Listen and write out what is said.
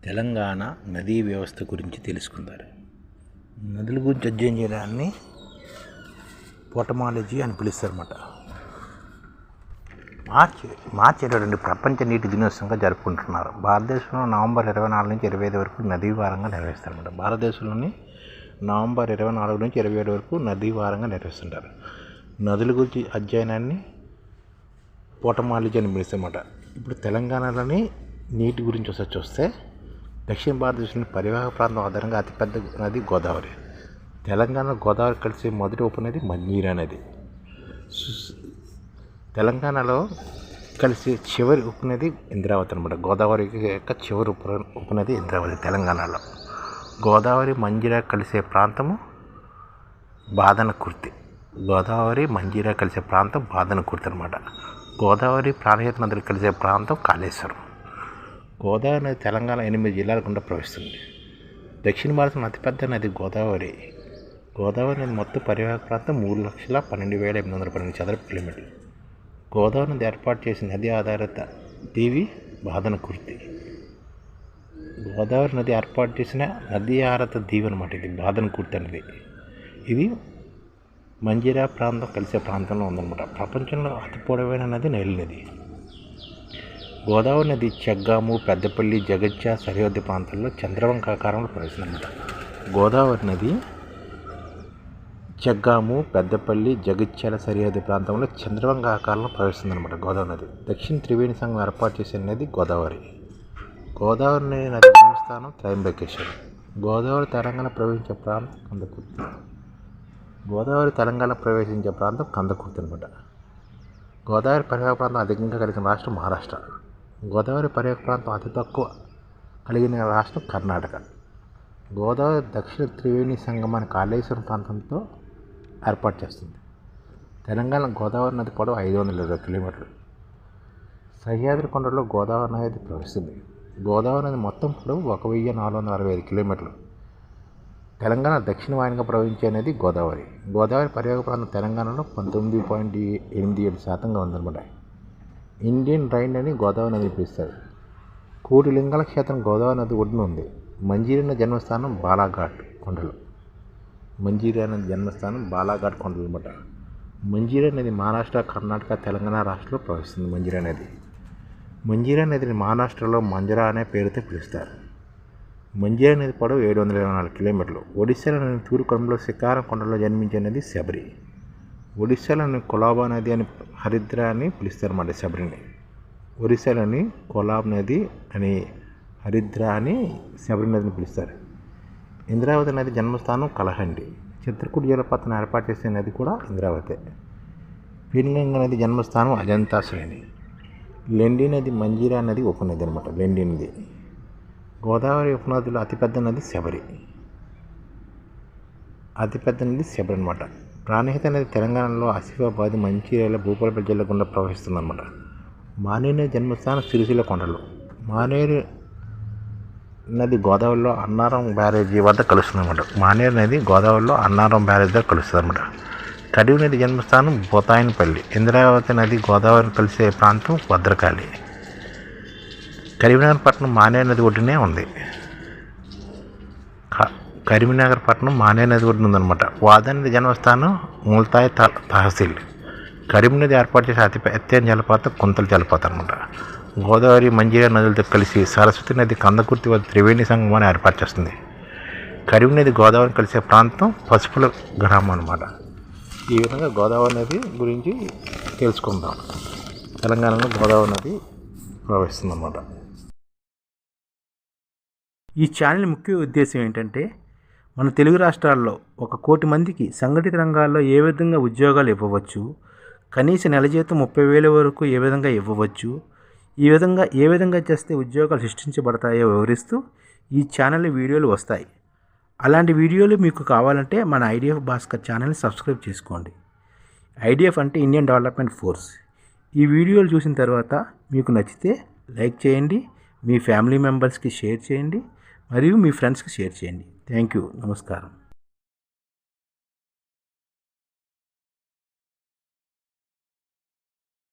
తెలంగాణ నదీ వ్యవస్థ గురించి తెలుసుకుందారు. నదుల గురించి అధ్యయనం చేయడాన్ని పోటమాలజీ అని పిలుస్తారన్నమాట. మార్చి 22 ప్రపంచ నీటి దినోత్సవంగా జరుపుకుంటున్నారు. భారతదేశంలో నవంబర్ 24 నుంచి 25 వరకు నదీ వారంగా నిర్వహిస్తారన్నమాట. భారతదేశంలోని నవంబర్ 24 నుంచి 27 వరకు నదీ వారంగా నిర్వహిస్తుంటారు. నదుల గురించి అధ్యయనాన్ని పోటమాలజీ అని పిలుస్తారన్నమాట. ఇప్పుడు తెలంగాణలోని నీటి గురించి ఒకసారి చూస్తే, దక్షిణ భారతదేశంలోని పరివాహక ప్రాంతం ఆధారంగా అతిపెద్ద నది గోదావరి. తెలంగాణ గోదావరి కలిసి మొదటి ఉపనది మంజీరా నది. తెలంగాణలో కలిసి చివరి ఉపనది ఇంద్రావతి అనమాట. గోదావరి యొక్క చివరి ఉపనది ఇంద్రావతి తెలంగాణలో. గోదావరి మంజీరా కలిసే ప్రాంతము బాదనకుర్తి. గోదావరి మంజీరా కలిసే ప్రాంతం బాదనకుర్తి అనమాట. గోదావరి ప్రాణహిత నదులు కలిసే ప్రాంతం కాళేశ్వరం. గోదావరి నది తెలంగాణ 8 జిల్లాల గుండా ప్రవహిస్తుంది. దక్షిణ భారతంలో అతిపెద్ద నది గోదావరి. గోదావరి నది మొత్తం పరివాహక ప్రాంతం 3,12,812 చదరపు కిలోమీటర్లు. గోదావరి నది ఏర్పాటు చేసిన నది ఆధారిత దీవి బాదనకుర్తి. గోదావరి నది ఏర్పాటు చేసిన నది ఆధారిత దీవి అనమాట. ఇది బాదనకుర్తి అనేది. ఇది మంజీరా ప్రాంతం కలిసే ప్రాంతంలో ఉందన్నమాట. ప్రపంచంలో అతి పొడవైన నది నైల్ నది. గోదావరి నది చెగ్గాము, పెద్దపల్లి, జగిత్యాల సరిహద్దు ప్రాంతాల్లో చంద్రవంక ఆకారంలో ప్రవేశిందన్నమాట. గోదావరి నది చెగ్గాము, పెద్దపల్లి, జగిత్యాల సరిహద్దు ప్రాంతంలో చంద్రవంక ఆకారంలో ప్రవేశిస్తుందన్నమాట గోదావరి నది. దక్షిణ త్రివేణి సంఘం ఏర్పాటు చేసిన నది గోదావరి. గోదావరి నది జన్మస్థానం త్రయంబకేశ్వరం. గోదావరి తెలంగాణ ప్రవేశించే ప్రాంతం కందకుర్తి. గోదావరి తెలంగాణ ప్రవేశించే ప్రాంతం కందకుర్తి అనమాట. గోదావరి పరివాహక ప్రాంతం అధికంగా కలిగిన రాష్ట్రం మహారాష్ట్ర. గోదావరి పరివాహక ప్రాంతం అతి తక్కువ కలిగిన రాష్ట్రం కర్ణాటక. గోదావరి దక్షిణ త్రివేణి సంగమాన్ని కాళేశ్వరం ప్రాంతంతో ఏర్పాటు చేస్తుంది. తెలంగాణ గోదావరి నది పొడవు 520 కిలోమీటర్లు. సహ్యాద్రి కొండల్లో గోదావరి నది ప్రవహిస్తుంది. గోదావరి నది మొత్తం పొడవు 1,465 కిలోమీటర్లు. తెలంగాణ దక్షిణ వాయువుగా ప్రవహించే నది గోదావరి. గోదావరి పరివాహక ప్రాంతం తెలంగాణలో 19.87% ఉందన్నమాట. ఇండియన్ రైన్ అని గోదావరి నదిని పిలుస్తారు. కోటి లింగాల క్షేత్రం గోదావరి నది ఒడ్డున ఉంది. మంజీరా జన్మస్థానం బాలాఘాట్ కొండలు. మంజీరా నది జన్మస్థానం బాలాఘాట్ కొండలు అనమాట. మంజీరా నది మహారాష్ట్ర, కర్ణాటక, తెలంగాణ రాష్ట్రంలో ప్రవహిస్తుంది. మంజీరా నది. మంజీరా నదిని మహారాష్ట్రలో మంజరా అనే పేరుతో పిలుస్తారు. మంజీరా నది పొడవు 724 కిలోమీటర్లు. ఒడిశాలోని తూర్పుకొండలో శిఖారం కొండలో జన్మించే నది శబరి. ఒడిశాలోని కొలాబా నది అని హరిద్రా అని పిలుస్తారు అన్నమాట శబరిని. ఒడిశాలోని కొలాబ్ నది అని హరిద్రా అని శబరి నదిని పిలుస్తారు. ఇంద్రావతి నది జన్మస్థానం కలహండి. చిత్రకూట జలపాతం ఏర్పాటు చేసే నది కూడా ఇంద్రావతి. పీనగంగ నది జన్మస్థానం అజంతా శ్రేణి. లెండి నది మంజీరా నది ఉపనది అనమాట. లెండి నది. గోదావరి ఉపనదిలో అతిపెద్ద నది శబరి. అతిపెద్ద నది శబరి అనమాట. ప్రాణహిత నది తెలంగాణలో ఆసిఫాబాద్, మంచిర్యాల, భూపాలపల్లి జిల్లా గుండా ప్రవహిస్తుందన్నమాట. మానేరు నది జన్మస్థానం సిరిసిల్ల కొండలు. మానేరు నది గోదావరిలో అన్నారం బ్యారేజీ వద్ద కలుస్తుందన్నమాట. మానేరు నది గోదావరిలో అన్నారం బ్యారేజీ దగ్గర కలుస్తుంది అన్నమాట. కడివి నది జన్మస్థానం బోతాయినపల్లి. ఇంద్రావతి నది గోదావరిని కలిసే ప్రాంతం భద్రకాళి. కరీంనగర్ పట్టణం మానేరు నది ఒడ్డునే ఉంది. కరీంనగర్ పట్టణం మానేరు నది ఒడ్డున ఉందన్నమాట. వాదా నది జన్మస్థానం ముల్తాయి తహసీల్. కరీం నది ఏర్పాటు చేసే అతి ఎత్తైన జలపాతం కుంతల జలపాతం అనమాట. గోదావరి మంజీరా నదులతో కలిసి సరస్వతి నది కందకుర్తి వద్ద త్రివేణి సంగమాన్ని ఏర్పాటు చేస్తుంది. కరీం నది గోదావరిని కలిసే ప్రాంతం పసుపుల గ్రామం అనమాట. ఈ విధంగా గోదావరి నది గురించి తెలుసుకుందాం. తెలంగాణలో గోదావరి నది ప్రవహిస్తుందన్నమాట. ఈ ఛానల్ ముఖ్య ఉద్దేశం ఏంటంటే, మన తెలుగు రాష్ట్రాల్లో 1 కోటి మందికి సంఘటిత రంగాల్లో ఏ విధంగా ఉద్యోగాలు ఇవ్వవచ్చు, కనీస నెల జీతం 30,000 వరకు ఏ విధంగా ఇవ్వవచ్చు, ఏ విధంగా చేస్తే ఉద్యోగాలు సృష్టించబడతాయో వివరిస్తూ ఈ ఛానల్ వీడియోలు వస్తాయి. అలాంటి వీడియోలు మీకు కావాలంటే మన ఐడిఎఫ్ భాస్కర్ ఛానల్ని సబ్స్క్రైబ్ చేసుకోండి. ఐడిఎఫ్ అంటే ఇండియన్ డెవలప్మెంట్ ఫోర్స్. ఈ వీడియోలు చూసిన తర్వాత మీకు నచ్చితే లైక్ చేయండి, మీ ఫ్యామిలీ మెంబర్స్కి షేర్ చేయండి, మరియు మీ ఫ్రెండ్స్కి షేర్ చేయండి. Thank you. నమస్కారం.